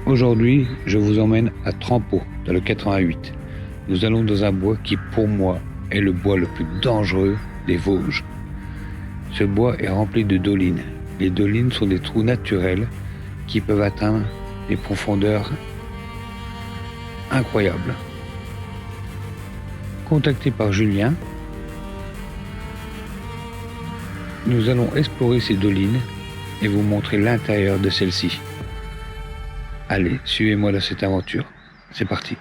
Aujourd'hui, je vous emmène à Trempeau, dans le 88. Nous allons dans un bois qui, pour moi, est le bois le plus dangereux des Vosges. Ce bois est rempli de dolines. Les dolines sont des trous naturels qui peuvent atteindre des profondeurs incroyables. Contacté par Julien, nous allons explorer ces dolines et vous montrer l'intérieur de celles-ci. Allez, suivez-moi dans cette aventure. C'est parti.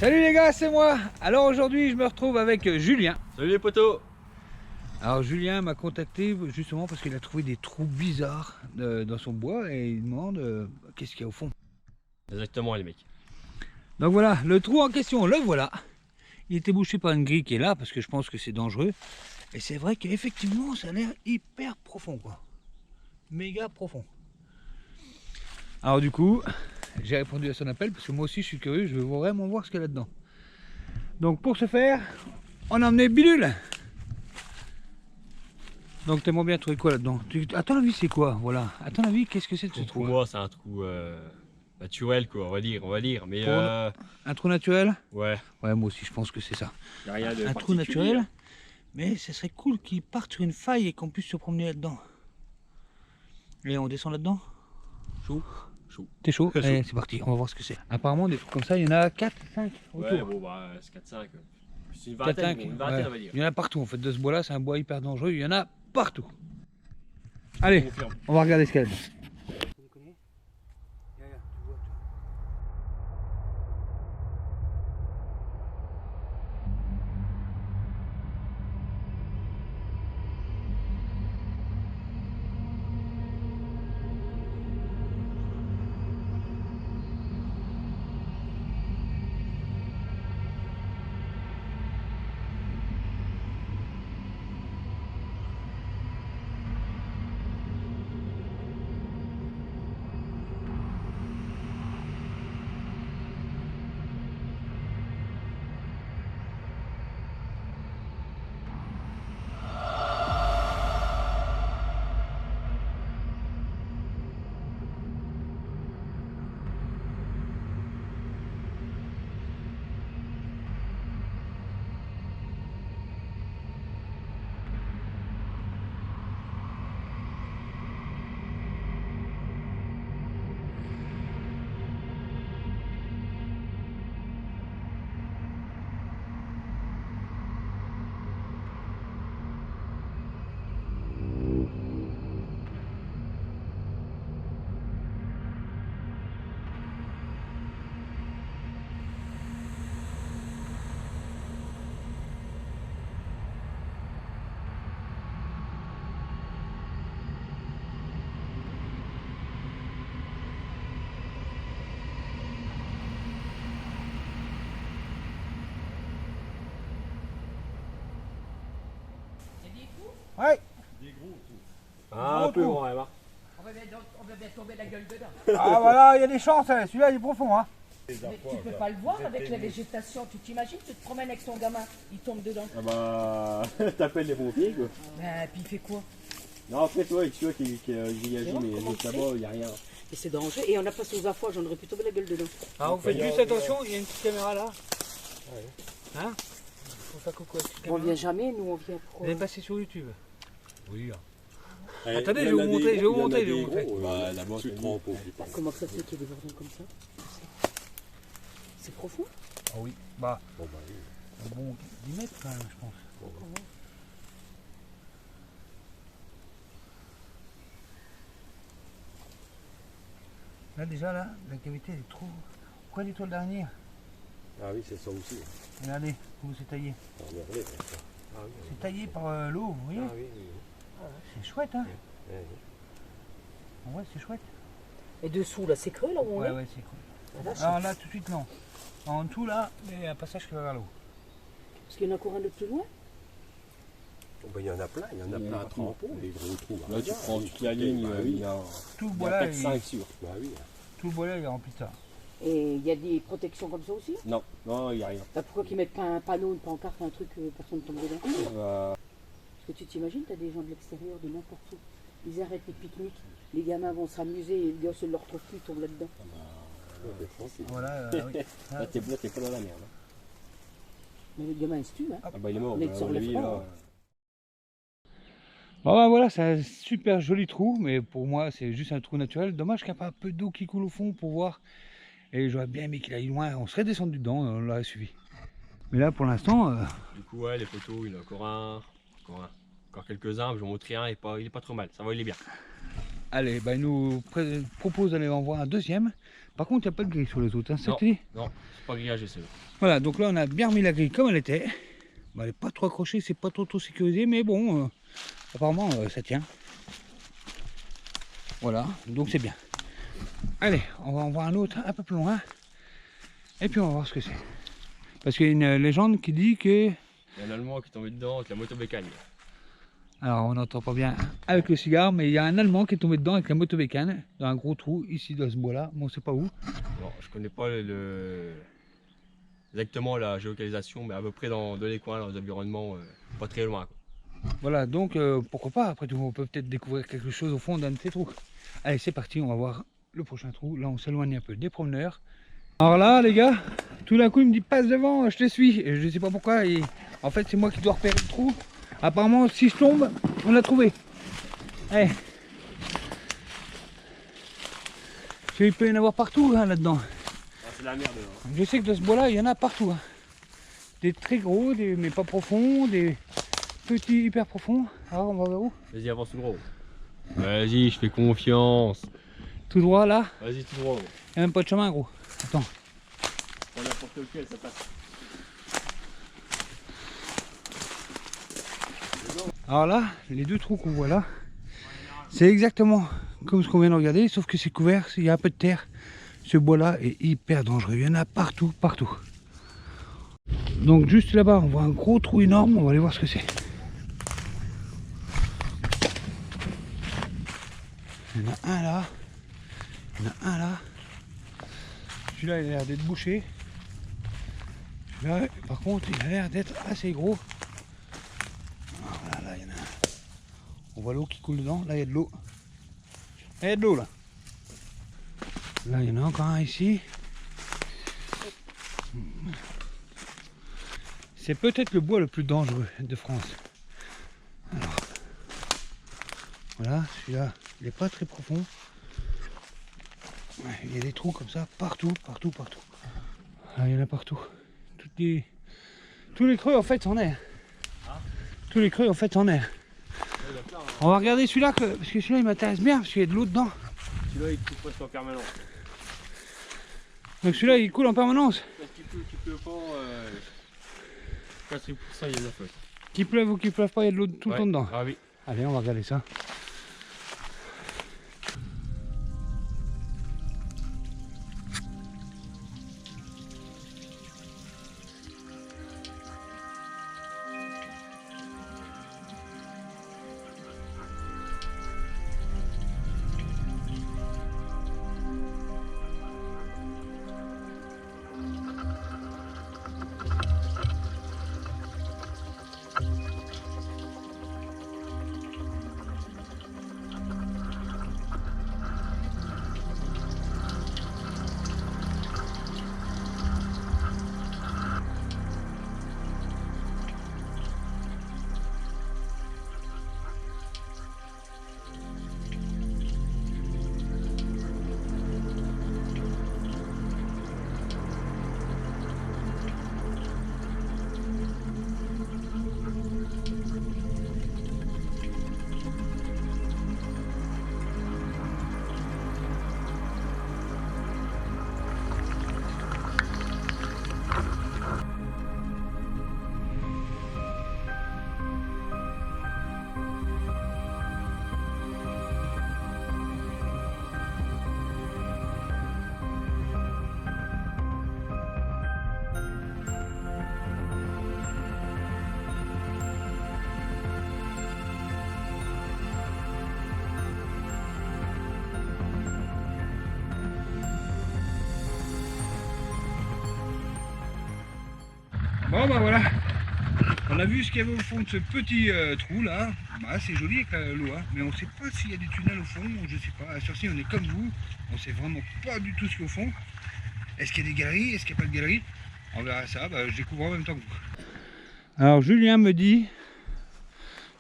Salut les gars, c'est moi. Alors aujourd'hui, je me retrouve avec Julien. Salut les potos. Alors Julien m'a contacté justement parce qu'il a trouvé des trous bizarres dans son bois et il demande qu'est-ce qu'il y a au fond. Exactement les mecs. Donc voilà, le trou en question, le voilà. Il était bouché par une grille qui est là parce que je pense que c'est dangereux. Et c'est vrai qu'effectivement, ça a l'air hyper profond quoi. Méga profond. Alors du coup, j'ai répondu à son appel parce que moi aussi je suis curieux, je veux vraiment voir ce qu'il y a là-dedans. Donc pour ce faire, on a emmené Bidule. Donc t'aimerais bien trouver quoi là-dedans? À ton avis c'est quoi? Voilà. À ton avis, qu'est-ce que c'est de ce trou? Pour moi c'est un trou naturel quoi, on va dire. Mais un trou naturel? ouais. Ouais, moi aussi je pense que c'est ça. Y a rien de un trou naturel, mais ce serait cool qu'il parte sur une faille et qu'on puisse se promener là-dedans. Et on descend là-dedans? Chaud. T'es chaud? Allez, c'est parti, on va voir ce que c'est. Apparemment, des trucs comme ça, il y en a 4, 5 autour. Ouais, bon, bah, c'est 4, 5. C'est une vingtaine, ouais. on va dire. Il y en a partout, en fait, de ce bois-là, c'est un bois hyper dangereux, il y en a partout. Allez, on va regarder ce qu'il y a dedans. Ouais. Des gros trous. Un peu grand, Emma. On va bien tomber la gueule dedans. Ah voilà, il y a des chances, celui-là il est profond. Hein. Mais tu peux pas le voir avec la végétation. Tu t'imagines, tu te promènes avec ton gamin, il tombe dedans. Ah bah, t'appelles les pompiers quoi. Ben, puis il fait quoi? Non, après toi, tu vois qu'il agit, mais juste là-bas, il n'y a rien. Et c'est dangereux. Et on a passé aux affois, j'en aurais pu tomber la gueule dedans. Ah, vous faites juste attention, il y a une petite caméra là. Ouais. Hein? Faut faire coucou avec cette caméra. On vient jamais, nous on vient pour. Vous allez passer sur YouTube. Oui. Attendez, je vais vous montrer, je vais vous montrer. Bah, la banque, tu te prends Comment ça se fait qu'il y a des bordons comme ça? C'est profond? Ah oui, bah, un bon 10 mètres quand même, je pense. Là déjà, là, la cavité elle est trop... Pourquoi l'étoile d'araignée? Ah oui, c'est ça aussi. Regardez, comment c'est taillé. C'est taillé par l'eau, vous voyez? Ah oui. C'est chouette, hein? Ouais, c'est chouette. Et dessous là, c'est creux là où on est? Ouais, c'est cool. Alors là, tout de suite, non. En dessous, là, il y a un passage qui va vers l'eau. Parce qu'il y en a encore un de plus loin? Il y en a plein, à Trempeau, des gros trous. Là, tu prends toute la ligne, il y a Tout le bois là, 4-5 sur. Bah oui. tout le bois là, il est rempli de ça. Et il y a des protections comme ça aussi? Non, il n'y a rien. Bah, pourquoi qu'ils mettent pas un panneau, une pancarte, un truc que personne ne tombe dedans? Parce que tu t'imagines, tu as des gens de l'extérieur, de n'importe où. Ils arrêtent les pique-niques. Les gamins vont s'amuser et le gosse ne le retrouve plus, il tombe là-dedans. Voilà, oui. Là, t'es pas dans la merde. Mais le gamin, il se tue, hein. Ah bah il est mort. Mais Bah, sur on l'a le vu, front, là. hein. Bon bah voilà, c'est un super joli trou, mais pour moi c'est juste un trou naturel. Dommage qu'il n'y a pas un peu d'eau qui coule au fond pour voir. Et j'aurais bien aimé qu'il aille loin, on serait descendu dedans, on l'aurait suivi. Mais là pour l'instant, Du coup, ouais, les photos, il y en a encore quelques-uns. Je vais vous montrer un, il est pas trop mal. Ça va, il est bien. allez, bah, il nous propose d'aller en voir un deuxième. Par contre, il n'y a pas de grille sur les autres, hein, ça Non. te dit? Non, c'est pas grillagé, c'est. Voilà, donc là on a bien remis la grille comme elle était. Bah, elle n'est pas trop accrochée, c'est pas trop sécurisé, mais bon, apparemment ça tient. Voilà, donc c'est bien. Allez, on va en voir un autre un peu plus loin. Et puis on va voir ce que c'est. Parce qu'il y a une légende qui dit que... Il y a un Allemand qui est tombé dedans avec la motobécane. Alors on n'entend pas bien avec le cigare, mais il y a un Allemand qui est tombé dedans avec la motobécane, dans un gros trou, ici dans ce bois-là, bon on sait pas où. Non, je connais pas exactement la géolocalisation, mais à peu près dans les coins, dans les environnements, pas très loin, quoi. Voilà, donc pourquoi pas, après tout, on peut peut-être découvrir quelque chose au fond d'un de ces trous. Allez, c'est parti, on va voir le prochain trou. Là, on s'éloigne un peu des promeneurs. Alors là, les gars, tout d'un coup, il me dit passe devant, je te suis. Et je sais pas pourquoi, et en fait, c'est moi qui dois repérer le trou. Apparemment, si je tombe, on l'a trouvé. Allez. Il peut y en avoir partout hein, là-dedans. Ah, c'est la merde, hein. Je sais que dans ce bois-là, il y en a partout. Hein. Des très gros, mais pas profonds, des petits hyper profonds. Alors, on va vers où? Vas-y, avance tout gros. Vas-y, je fais confiance. Tout droit là. Vas-y, tout droit. Il n'y a même pas de chemin, gros. Attends. Pour n'importe lequel, ça passe. Alors là, les deux trous qu'on voit là, c'est exactement comme ce qu'on vient de regarder, sauf que c'est couvert, il y a un peu de terre. Ce bois-là est hyper dangereux. Il y en a partout, partout. Donc juste là-bas, on voit un gros trou énorme. On va aller voir ce que c'est. Il y en a un là. Il y en a un là. Celui-là, il a l'air d'être bouché. Celui-là, par contre, il a l'air d'être assez gros. Voilà, là, il y en a un. On voit l'eau qui coule dedans. Là, il y a de l'eau. Là, il y a de l'eau, là. Là, il y en a encore un ici. C'est peut-être le bois le plus dangereux de France. Alors, voilà, celui-là, il n'est pas très profond. Ouais, il y a des trous comme ça, partout, partout, partout. Là, il y en a partout. Tous les creux, en fait, en air. Tous les creux, en fait, en air. On va regarder celui-là, parce que celui-là, il m'intéresse bien, parce qu'il y a de l'eau dedans. Celui-là, il coule presque en permanence. Donc celui-là, il coule en permanence. Parce qu'il pleut pas, 4% il y a de la flotte. Qu'il pleuve ou qu'il pleuve pas, il y a de l'eau tout le temps dedans. Ah oui. Allez, on va regarder ça. Bon bah voilà, on On a vu ce qu'il y avait au fond de ce petit trou là. Bah, c'est joli avec l'eau, hein. Mais on ne sait pas s'il y a des tunnels au fond, je sais pas. À Surcy, on est comme vous, on ne sait vraiment pas du tout ce qu'il y a au fond. Est-ce qu'il y a des galeries? Est-ce qu'il n'y a pas de galeries? On verra ça, bah, je découvre en même temps que vous. Alors Julien me dit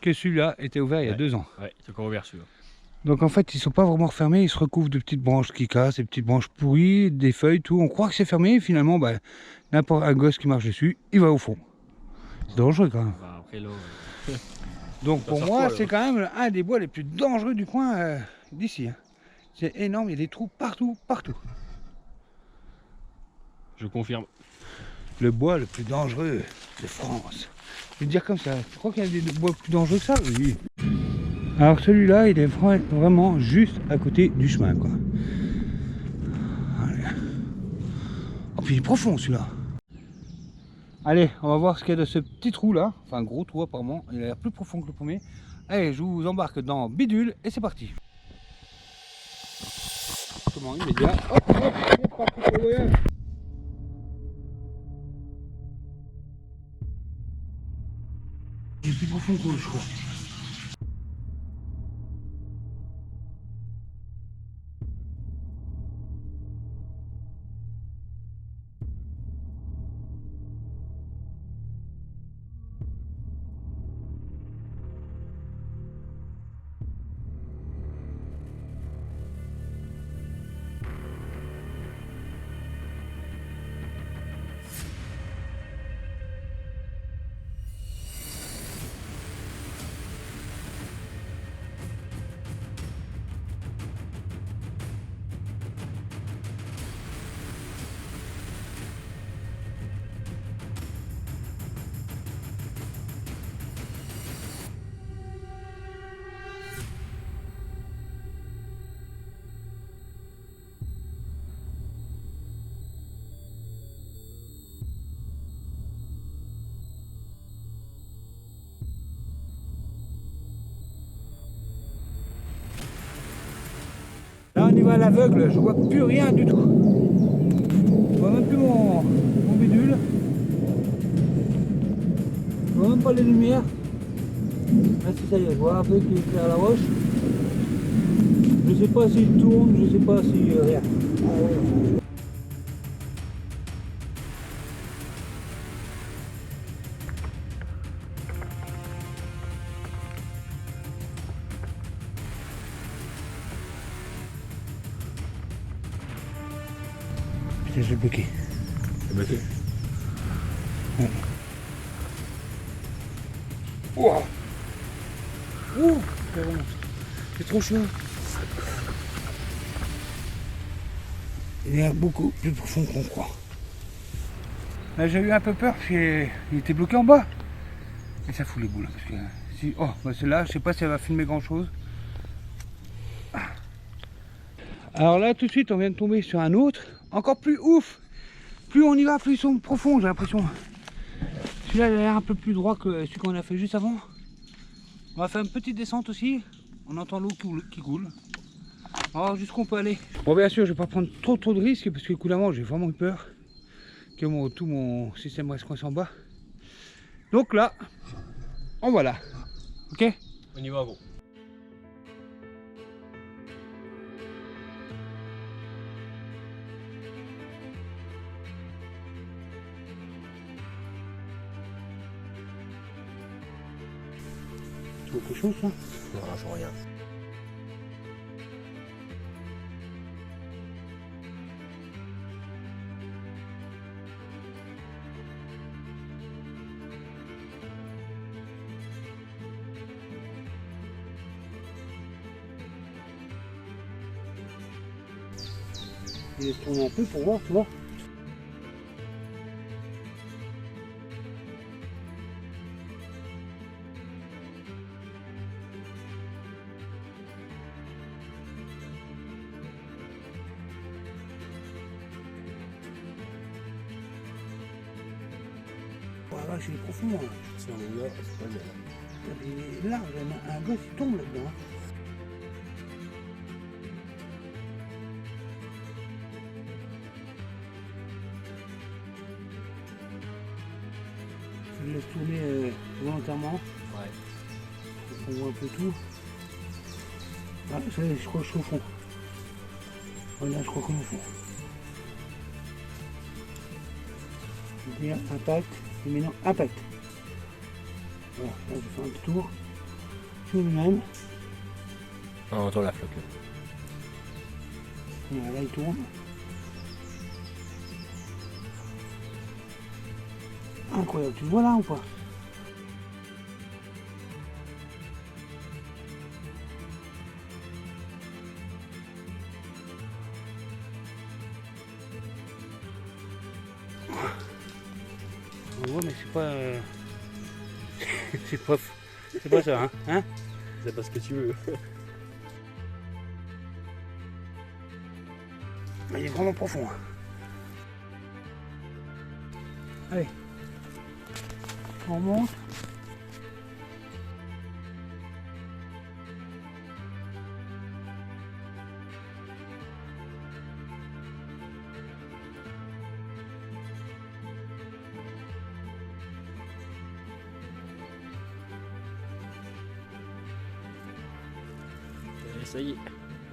que celui-là était ouvert il y a 2 ans. Ouais, c'est encore ouvert celui-là. Donc en fait ils sont pas vraiment refermés, ils se recouvrent de petites branches qui cassent, des petites branches pourries, des feuilles, tout. On croit que c'est fermé et finalement bah, n'importe un gosse qui marche dessus, il va au fond. C'est dangereux quand même. Bah, après là, Donc ça pour sort moi quoi, c'est quand même un des bois les plus dangereux du coin d'ici. Hein. C'est énorme, il y a des trous partout, partout. je confirme. Le bois le plus dangereux de France. Je vais dire comme ça, tu crois qu'il y a des bois plus dangereux que ça? Oui. Alors celui-là, il est vraiment juste à côté du chemin, quoi. Allez. Oh, puis il est profond celui-là. Allez, on va voir ce qu'il y a de ce petit trou là. Enfin, un gros trou apparemment. Il a l'air plus profond que le premier. Allez, je vous embarque dans Bidule et c'est parti. Comment immédiat. Hop, hop, c'est parti pour le voyage. Il est plus profond que l'autre, je crois. Là on y va à l'aveugle, je vois plus rien du tout. Je vois même plus mon bidule. Je vois même pas les lumières. Là c'est ça y est, je vois un peu qui éclaire la roche. Je sais pas s'il tourne, je sais pas si rien. Ah, ouais. Putain, je vais bloquer. C'est bloqué. Ouais. Ouah. Ouh, c'est trop chaud. Il est beaucoup plus profond qu'on croit. Là j'ai eu un peu peur parce qu'il était bloqué en bas. Et ça fout les boules. Parce que, si, oh, bah celle-là, je sais pas si elle va filmer grand chose. Alors là tout de suite on vient de tomber sur un autre, encore plus ouf. Plus on y va, plus ils sont profonds, j'ai l'impression. Celui-là il a l'air un peu plus droit que celui qu'on a fait juste avant. On va faire une petite descente aussi. On entend l'eau qui coule. On va voir jusqu'où on peut aller. Bon bien sûr je vais pas prendre trop de risques parce que coulamment j'ai vraiment eu peur que tout mon système reste coincé en bas. Donc là, on va là. Ok? On y va, gros. Tu vois quelque chose ça? Non, je vois rien. Il est tourné un peu pour voir, tu vois. Ah vache, il est profond. Hein. Si on est là, c'est pas bien. Il est large, un gosse il tombe là-dedans. le laisse tourner volontairement. Ouais. On voit un peu tout. Ah, ça y est, je crois que je suis au fond. Voilà, je crois qu'on est au fond. Bien, impact, et maintenant impact. Voilà, là je fais un petit tour. Sur lui-même. On entend la flotte. Voilà, là il tourne. Incroyable, tu le vois là ou pas? On voit mais c'est pas... c'est pas ça, hein? C'est pas ce que tu veux. Il est vraiment profond. Hein. Allez. On remonte. Et ça y est,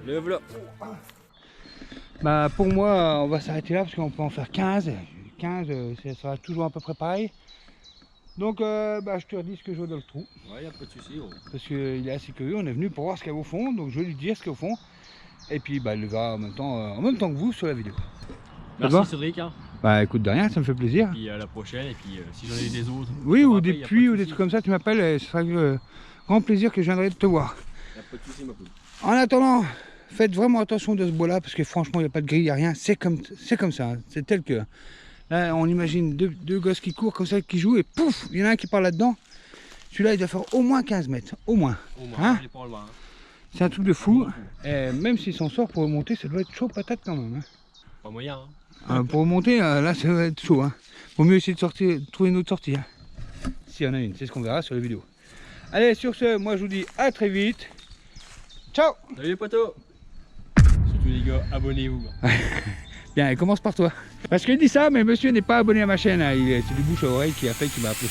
le voilà. Bah pour moi, on va s'arrêter là parce qu'on peut en faire 15. 15, ça sera toujours à peu près pareil. Donc bah, je te redis ce que je vois dans le trou. Ouais, y a pas de souci. Ouais. Parce qu'il est assez curieux, on est venu pour voir ce qu'il y a au fond. Donc je vais lui dire ce qu'il y a au fond. Et puis bah, il le verra en même temps que vous sur la vidéo. Merci Cédric. Hein. Bah écoute de rien, ça me fait plaisir. Et puis à la prochaine. Et puis si j'en ai des autres. Oui, ou des y a puits pas de ou des souci. trucs comme ça, tu m'appelles et ce sera grand plaisir que je viendrai te voir. Y a pas de souci, ma poule. En attendant, faites vraiment attention de ce bois là parce que franchement il n'y a pas de grille, il n'y a rien, c'est comme ça, hein. C'est tel que. Là on imagine deux gosses qui courent comme ça, qui jouent et pouf, il y en a un qui part là-dedans. Celui-là il doit faire au moins 15 mètres, au moins. Au moins, Hein? il est pas loin. Hein. C'est un truc de fou. Et même s'il s'en sort pour remonter, ça doit être chaud patate quand même. Hein. Pas moyen. Hein. Pour remonter, là ça va être chaud. Hein. Vaut mieux essayer de trouver une autre sortie. Hein. S'il y en a une, c'est ce qu'on verra sur la vidéo. Allez, sur ce, moi je vous dis à très vite. Ciao! Salut les potos. Surtout les gars, abonnez-vous. Bien, elle commence par toi. Parce qu'il dit ça, mais monsieur n'est pas abonné à ma chaîne. Hein. C'est du bouche à oreille qui a fait qu'il m'a appelé.